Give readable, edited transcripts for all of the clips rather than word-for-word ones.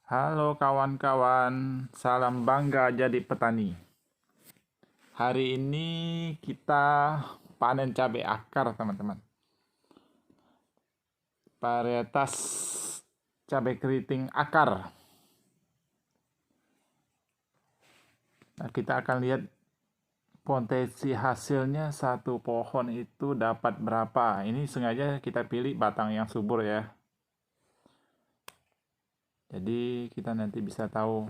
Halo kawan-kawan, salam bangga jadi petani. Hari ini kita panen cabai akar, teman-teman. Varietas cabai keriting akar. Nah, kita akan lihat potensi hasilnya satu pohon itu dapat berapa. Ini sengaja kita pilih batang yang subur ya. Jadi kita nanti bisa tahu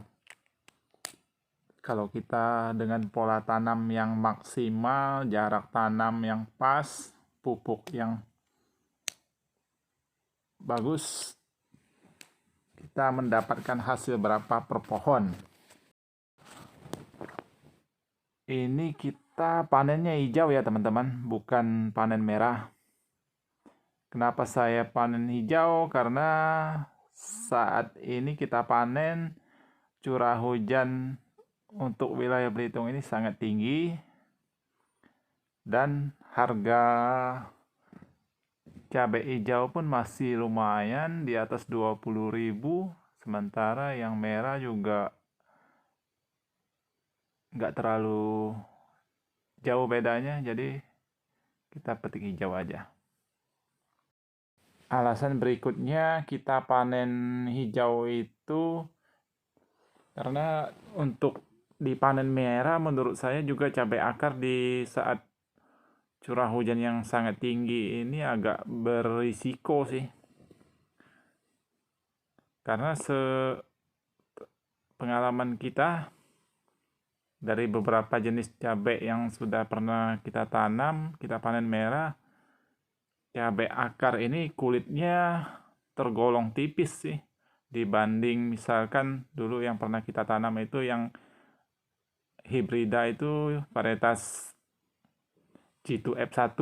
kalau kita dengan pola tanam yang maksimal, jarak tanam yang pas, pupuk yang bagus, kita mendapatkan hasil berapa per pohon. Ini kita panennya hijau ya teman-teman, bukan panen merah. Kenapa saya panen hijau? Karena saat ini kita panen curah hujan untuk wilayah Belitung ini sangat tinggi dan harga cabai hijau pun masih lumayan di atas 20.000, sementara yang merah juga nggak terlalu jauh bedanya, jadi kita petik hijau aja. Alasan berikutnya kita panen hijau itu karena untuk dipanen merah menurut saya juga cabai akar di saat curah hujan yang sangat tinggi ini agak berisiko sih. Karena pengalaman kita dari beberapa jenis cabai yang sudah pernah kita tanam, kita panen merah, cabai akar ini kulitnya tergolong tipis sih dibanding misalkan dulu yang pernah kita tanam itu yang hibrida itu varietas G2F1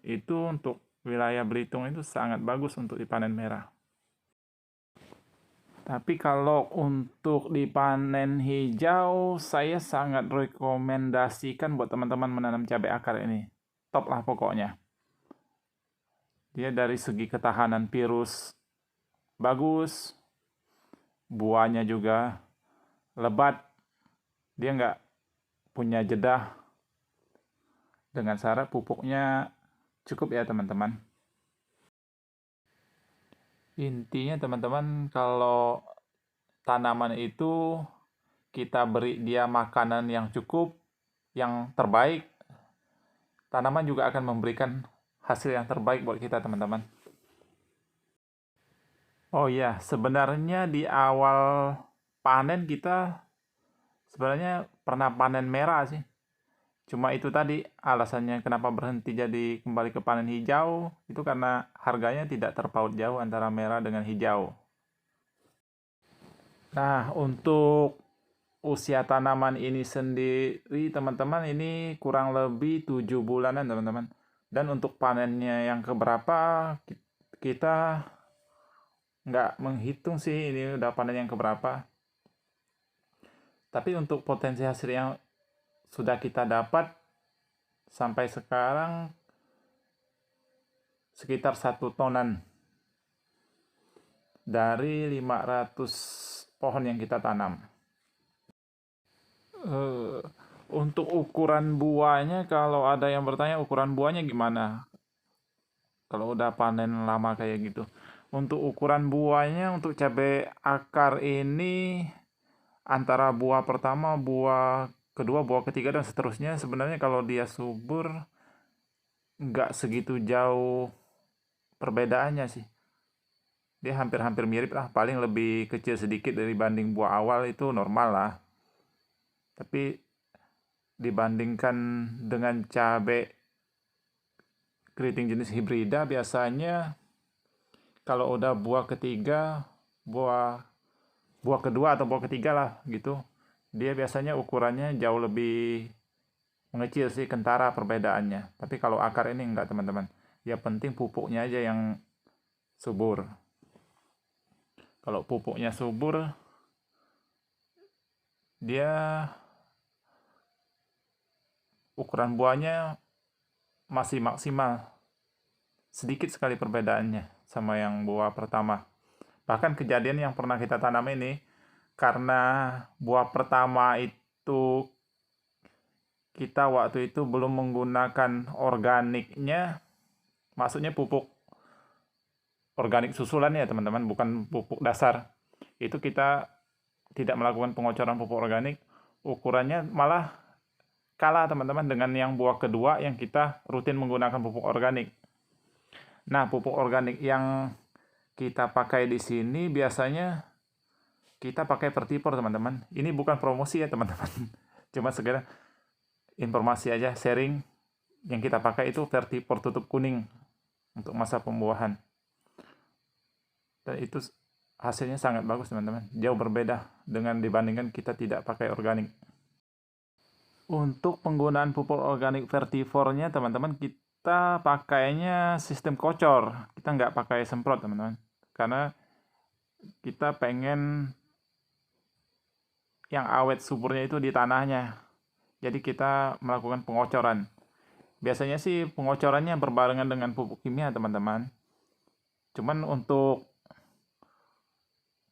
itu untuk wilayah Belitung itu sangat bagus untuk dipanen merah. Tapi kalau untuk dipanen hijau, saya sangat rekomendasikan buat teman-teman menanam cabai akar ini. Top lah pokoknya. Dia dari segi ketahanan virus bagus, buahnya juga lebat, dia nggak punya jeda. Dengan syarat pupuknya cukup ya teman-teman. Intinya teman-teman, kalau tanaman itu kita beri dia makanan yang cukup, yang terbaik, tanaman juga akan memberikan hasil yang terbaik buat kita teman-teman. Oh iya, sebenarnya di awal panen kita sebenarnya pernah panen merah sih. Cuma itu tadi alasannya kenapa berhenti jadi kembali ke panen hijau, itu karena harganya tidak terpaut jauh antara merah dengan hijau. Nah, untuk usia tanaman ini sendiri teman-teman ini kurang lebih 7 bulanan teman-teman. Dan untuk panennya yang keberapa kita nggak menghitung sih ini udah panen yang keberapa. Tapi untuk potensi hasil yang sudah kita dapat sampai sekarang sekitar 1 tonan dari 500 pohon yang kita tanam. Untuk ukuran buahnya, kalau ada yang bertanya ukuran buahnya gimana kalau udah panen lama kayak gitu. Untuk ukuran buahnya, untuk cabai akar ini antara buah pertama, buah kedua, buah ketiga, dan seterusnya, sebenarnya kalau dia subur nggak segitu jauh perbedaannya sih. Dia hampir-hampir mirip lah, paling lebih kecil sedikit dari banding buah awal itu normal lah. Tapi dibandingkan dengan cabai keriting jenis hibrida, biasanya kalau udah buah ketiga, buah kedua atau buah ketiga lah gitu, dia biasanya ukurannya jauh lebih mengecil sih, kentara perbedaannya. Tapi kalau akar ini enggak teman-teman, ya penting pupuknya aja yang subur. Kalau pupuknya subur, dia ukuran buahnya masih maksimal. Sedikit sekali perbedaannya sama yang buah pertama. Bahkan kejadian yang pernah kita tanam ini, karena buah pertama itu kita waktu itu belum menggunakan organiknya, maksudnya pupuk organik susulan ya teman-teman, bukan pupuk dasar. Itu kita tidak melakukan pengocoran pupuk organik, ukurannya malah kalah teman-teman dengan yang buah kedua yang kita rutin menggunakan pupuk organik. Nah, pupuk organik yang kita pakai di sini biasanya kita pakai Vertipor teman-teman. Ini bukan promosi ya teman-teman, cuma sekedar informasi aja, sharing. Yang kita pakai itu Vertipor tutup kuning untuk masa pembuahan. Dan itu hasilnya sangat bagus teman-teman, jauh berbeda dengan dibandingkan kita tidak pakai organik. Untuk penggunaan pupuk organik Vertipornya teman-teman, kita pakainya sistem kocor, kita nggak pakai semprot teman-teman, karena kita pengen yang awet suburnya itu di tanahnya. Jadi kita melakukan pengocoran. Biasanya sih pengocorannya berbarengan dengan pupuk kimia teman-teman. Cuman untuk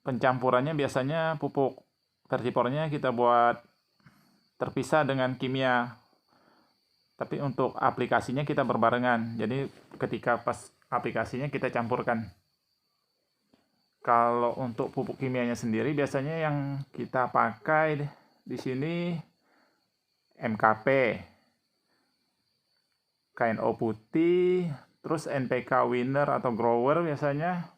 pencampurannya biasanya pupuk Vertipornya kita buat terpisah dengan kimia. Tapi untuk aplikasinya kita berbarengan. Jadi ketika pas aplikasinya kita campurkan. Kalau untuk pupuk kimianya sendiri biasanya yang kita pakai di sini MKP, KNO putih, terus NPK winner atau grower biasanya.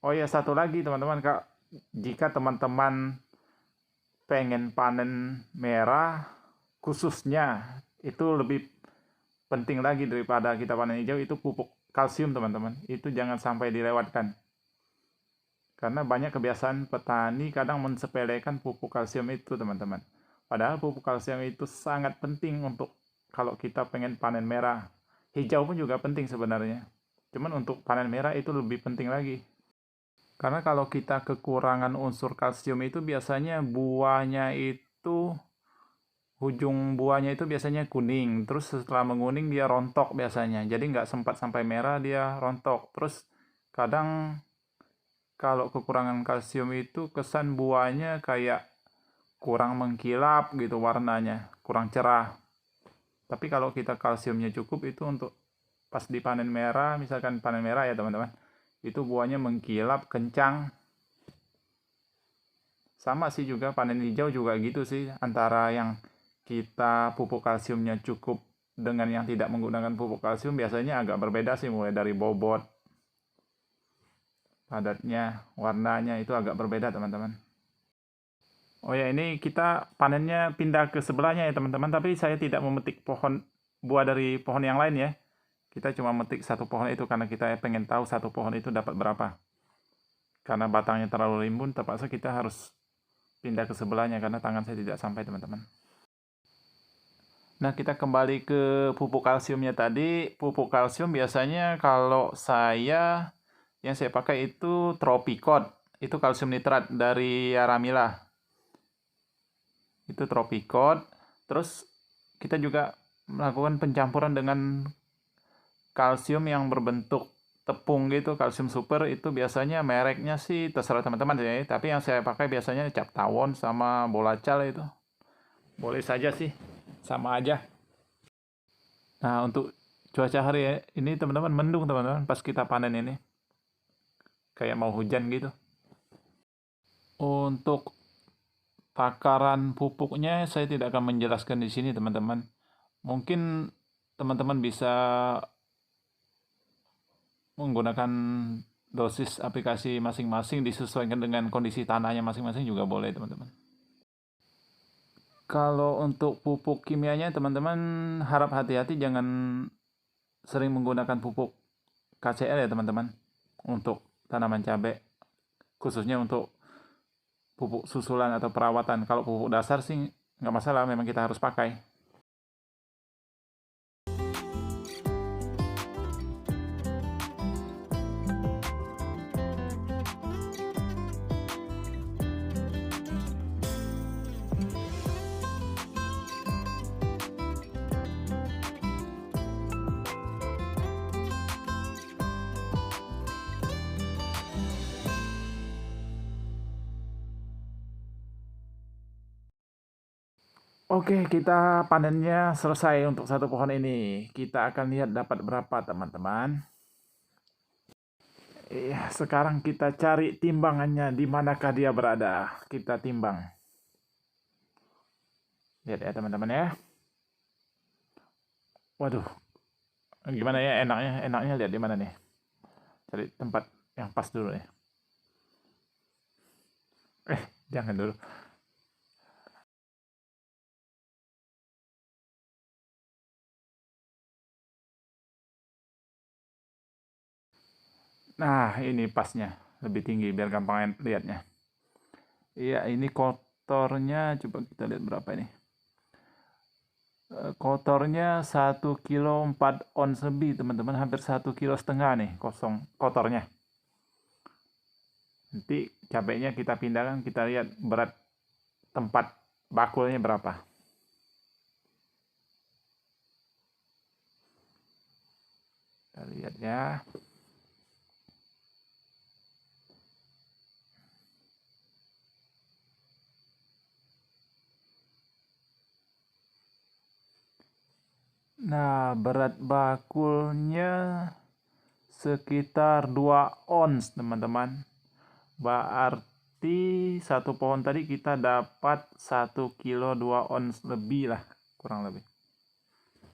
Oh ya, satu lagi teman-teman, Kak, jika teman-teman pengen panen merah khususnya, itu lebih penting lagi daripada kita panen hijau, itu pupuk kalsium teman-teman. Itu jangan sampai dilewatkan. Karena banyak kebiasaan petani kadang mensepelekan pupuk kalsium itu teman-teman. Padahal pupuk kalsium itu sangat penting untuk kalau kita pengen panen merah. Hijau pun juga penting sebenarnya. Cuman untuk panen merah itu lebih penting lagi. Karena kalau kita kekurangan unsur kalsium itu biasanya buahnya itu, ujung buahnya itu biasanya kuning. Terus setelah menguning dia rontok biasanya. Jadi nggak sempat sampai merah dia rontok. Terus kadang kalau kekurangan kalsium itu kesan buahnya kayak kurang mengkilap gitu warnanya. Kurang cerah. Tapi kalau kita kalsiumnya cukup itu untuk pas dipanen merah, misalkan panen merah ya teman-teman, itu buahnya mengkilap, kencang. Sama sih juga panen hijau juga gitu sih, antara yang kita pupuk kalsiumnya cukup dengan yang tidak menggunakan pupuk kalsium biasanya agak berbeda sih, mulai dari bobot, padatnya, warnanya itu agak berbeda teman-teman. Oh ya, ini kita panennya pindah ke sebelahnya ya teman-teman, tapi saya tidak memetik buah dari pohon yang lain ya. Kita cuma metik satu pohon itu karena kita pengen tahu satu pohon itu dapat berapa. Karena batangnya terlalu rimbun, terpaksa kita harus pindah ke sebelahnya karena tangan saya tidak sampai teman-teman. Nah, kita kembali ke pupuk kalsiumnya tadi. Pupuk kalsium biasanya kalau yang saya pakai itu Tropicod. Itu kalsium nitrat dari Yaramila. Itu Tropicod. Terus kita juga melakukan pencampuran dengan kalsium yang berbentuk tepung gitu, kalsium super. Itu biasanya mereknya sih terserah teman-teman ya, tapi yang saya pakai biasanya Cap Tawon sama Bolacal itu. Boleh saja sih, sama aja. Nah, untuk cuaca hari ini teman-teman mendung teman-teman pas kita panen ini. Kayak mau hujan gitu. Untuk takaran pupuknya saya tidak akan menjelaskan di sini teman-teman. Mungkin teman-teman bisa menggunakan dosis aplikasi masing-masing, disesuaikan dengan kondisi tanahnya masing-masing juga boleh teman-teman. Kalau untuk pupuk kimianya teman-teman harap hati-hati, jangan sering menggunakan pupuk KCL ya teman-teman untuk tanaman cabai, khususnya untuk pupuk susulan atau perawatan. Kalau pupuk dasar sih nggak masalah, memang kita harus pakai. Oke, kita panennya selesai untuk satu pohon ini. Kita akan lihat dapat berapa, teman-teman. Iya, sekarang kita cari timbangannya, di manakah dia berada. Kita timbang. Lihat ya, teman-teman ya. Waduh, gimana ya enaknya? Enaknya lihat di mana nih? Cari tempat yang pas dulu ya. Jangan dulu. Nah, ini pasnya. Lebih tinggi biar gampang lihatnya. Iya, ini kotornya. Coba kita lihat berapa ini. Kotornya 1,4 kilo lebih, teman-teman. Hampir 1,5 kilo nih kosong kotornya. Nanti cabenya kita pindahkan, kita lihat berat tempat bakulnya berapa. Kita lihat ya. Nah, berat bakulnya sekitar 2 ons, teman-teman. Berarti satu pohon tadi kita dapat 1 kilo 2 ons lebih lah, kurang lebih.